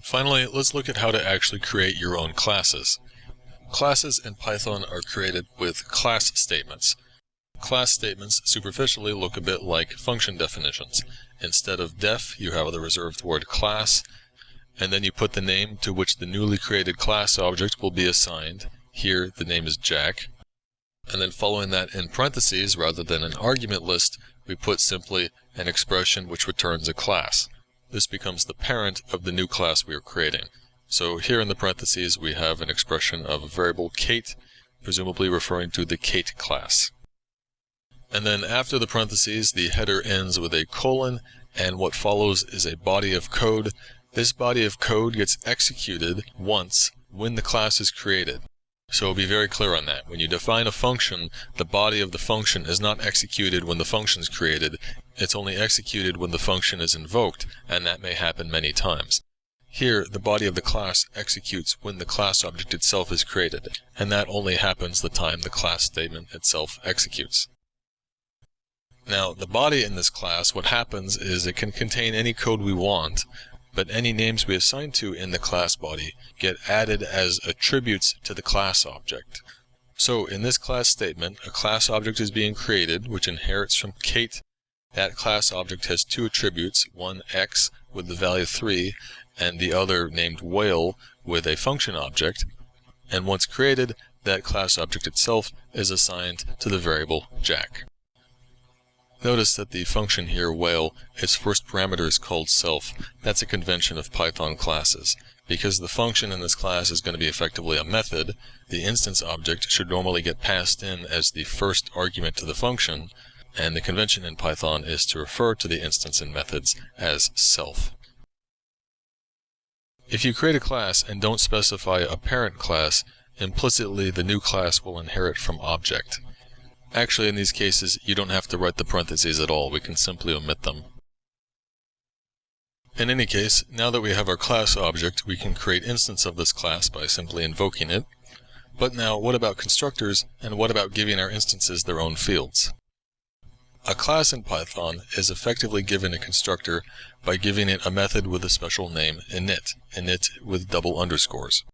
Finally, let's look at how to actually create your own classes. Classes in Python are created with class statements. Class statements superficially look a bit like function definitions. Instead of def, you have the reserved word class, and then you put the name to which the newly created class object will be assigned. Here, the name is Jack. And then following that in parentheses, rather than an argument list, we put simply an expression which returns a class. This becomes the parent of the new class we are creating. So here in the parentheses, we have an expression of a variable Kate, presumably referring to the Kate class. And then after the parentheses, the header ends with a colon, and what follows is a body of code. This body of code gets executed once when the class is created. So be very clear on that. When you define a function, the body of the function is not executed when the function is created. It's only executed when the function is invoked, and that may happen many times. Here, the body of the class executes when the class object itself is created, and that only happens the time the class statement itself executes. Now, the body in this class, what happens is it can contain any code we want, but any names we assign to in the class body get added as attributes to the class object. So in this class statement, a class object is being created, which inherits from Kate. That class object has two attributes, one x with the value 3, and the other named whale with a function object. And once created, that class object itself is assigned to the variable Jack. Notice that the function here, whale, its first parameter is called self. That's a convention of Python classes. Because the function in this class is going to be effectively a method, the instance object should normally get passed in as the first argument to the function, and the convention in Python is to refer to the instance in methods as self. If you create a class and don't specify a parent class, implicitly the new class will inherit from object. Actually, in these cases, you don't have to write the parentheses at all. We can simply omit them. In any case, now that we have our class object, we can create instance of this class by simply invoking it. But now, what about constructors, and what about giving our instances their own fields? A class in Python is effectively given a constructor by giving it a method with a special name, init with double underscores.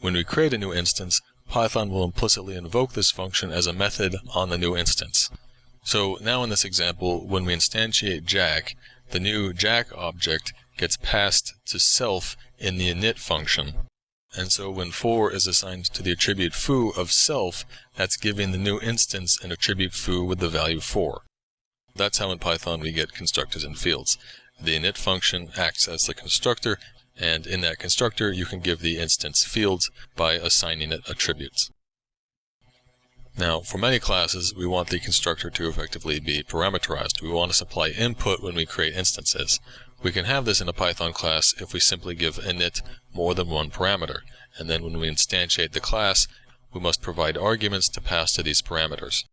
When we create a new instance, Python will implicitly invoke this function as a method on the new instance. So now in this example, when we instantiate Jack, the new Jack object gets passed to self in the init function. And so when for is assigned to the attribute foo of self, that's giving the new instance an attribute foo with the value 4. That's how in Python we get constructors and fields. The init function acts as the constructor, and in that constructor you can give the instance fields by assigning it attributes. Now, for many classes, we want the constructor to effectively be parameterized. We want to supply input when we create instances. We can have this in a Python class if we simply give init more than one parameter, and then when we instantiate the class, we must provide arguments to pass to these parameters.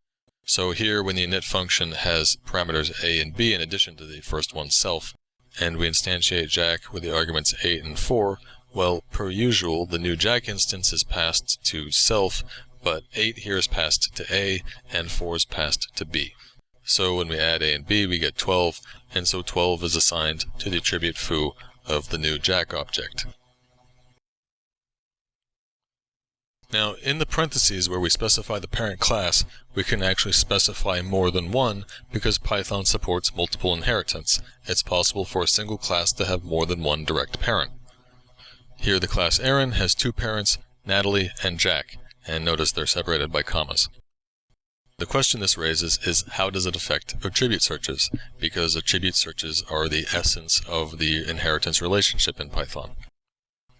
So here, when the init function has parameters a and b in addition to the first one, self, and we instantiate Jack with the arguments 8 and 4, well, per usual, the new Jack instance is passed to self, but 8 here is passed to A, and 4 is passed to B. So when we add A and B, we get 12, and so 12 is assigned to the attribute foo of the new Jack object. Now, in the parentheses where we specify the parent class, we can actually specify more than one because Python supports multiple inheritance. It's possible for a single class to have more than one direct parent. Here the class Aaron has two parents, Natalie and Jack, and notice they're separated by commas. The question this raises is how does it affect attribute searches, because attribute searches are the essence of the inheritance relationship in Python.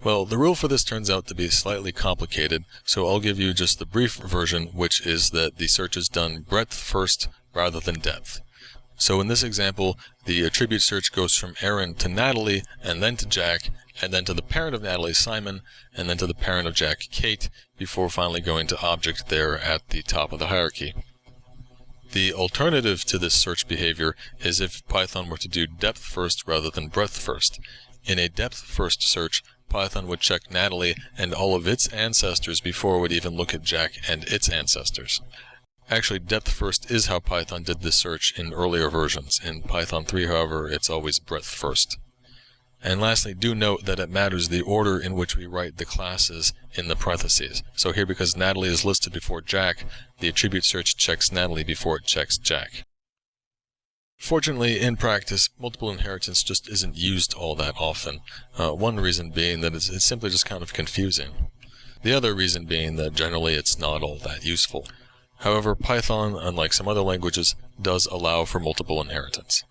Well, the rule for this turns out to be slightly complicated, so I'll give you just the brief version, which is that the search is done breadth first rather than depth. So in this example, the attribute search goes from Aaron to Natalie, and then to Jack, and then to the parent of Natalie, Simon, and then to the parent of Jack, Kate, before finally going to object there at the top of the hierarchy. The alternative to this search behavior is if Python were to do depth first rather than breadth first. In a depth first search, Python would check Natalie and all of its ancestors before it would even look at Jack and its ancestors. Actually, depth first is how Python did this search in earlier versions. In Python 3, however, it's always breadth first. And lastly, do note that it matters the order in which we write the classes in the parentheses. So here, because Natalie is listed before Jack, the attribute search checks Natalie before it checks Jack. Fortunately, in practice, multiple inheritance just isn't used all that often. One reason being that it's simply just kind of confusing. The other reason being that generally it's not all that useful. However, Python, unlike some other languages, does allow for multiple inheritance.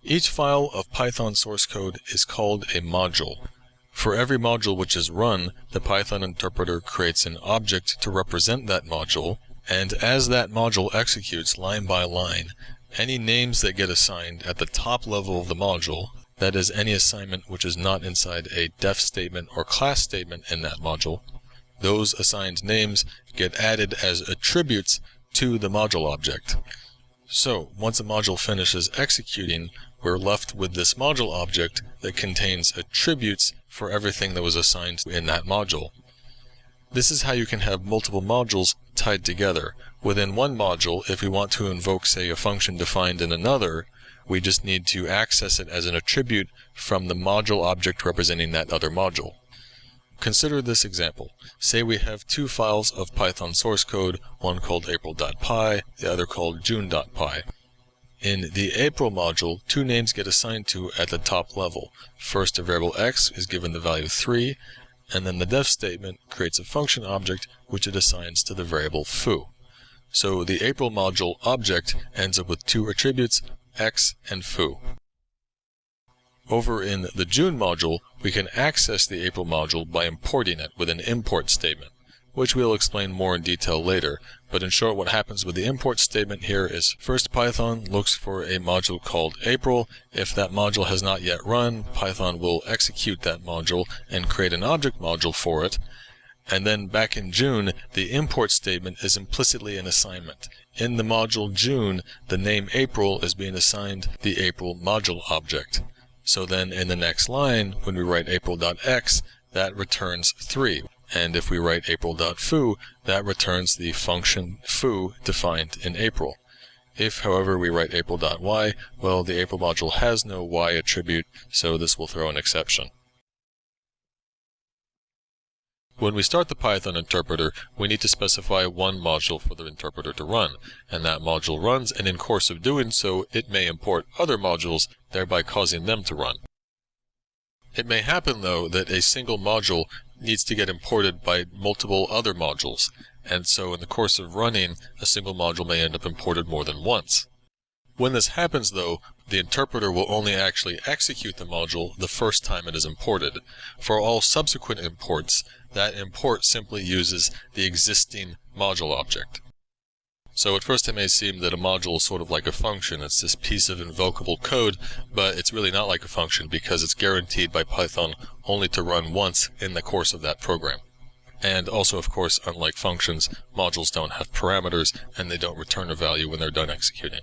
Each file of Python source code is called a module. For every module which is run, the Python interpreter creates an object to represent that module, and as that module executes line by line, any names that get assigned at the top level of the module, that is, any assignment which is not inside a def statement or class statement in that module, those assigned names get added as attributes to the module object. So, once a module finishes executing, we're left with this module object that contains attributes for everything that was assigned in that module. This is how you can have multiple modules tied together. Within one module, if we want to invoke, say, a function defined in another, we just need to access it as an attribute from the module object representing that other module. Consider this example. Say we have two files of Python source code, one called april.py, the other called june.py. In the April module, two names get assigned to at the top level. First, a variable x is given the value 3, and then the def statement creates a function object which it assigns to the variable foo. So the April module object ends up with two attributes, x and foo. Over in the June module, we can access the April module by importing it with an import statement, which we'll explain more in detail later. But in short, what happens with the import statement here is first Python looks for a module called April. If that module has not yet run, Python will execute that module and create an object module for it. And then back in June, the import statement is implicitly an assignment. In the module June, the name April is being assigned the April module object. So then in the next line, when we write april.x, that returns 3. And if we write april.foo, that returns the function foo defined in April. If, however, we write april.y, well, the April module has no y attribute, so this will throw an exception. When we start the Python interpreter, we need to specify one module for the interpreter to run, and that module runs, and in course of doing so, it may import other modules, thereby causing them to run. It may happen, though, that a single module needs to get imported by multiple other modules, and so in the course of running, a single module may end up imported more than once. When this happens, though, the interpreter will only actually execute the module the first time it is imported. For all subsequent imports, that import simply uses the existing module object. So at first it may seem that a module is sort of like a function. It's this piece of invocable code, but it's really not like a function because it's guaranteed by Python only to run once in the course of that program. And also, of course, unlike functions, modules don't have parameters and they don't return a value when they're done executing.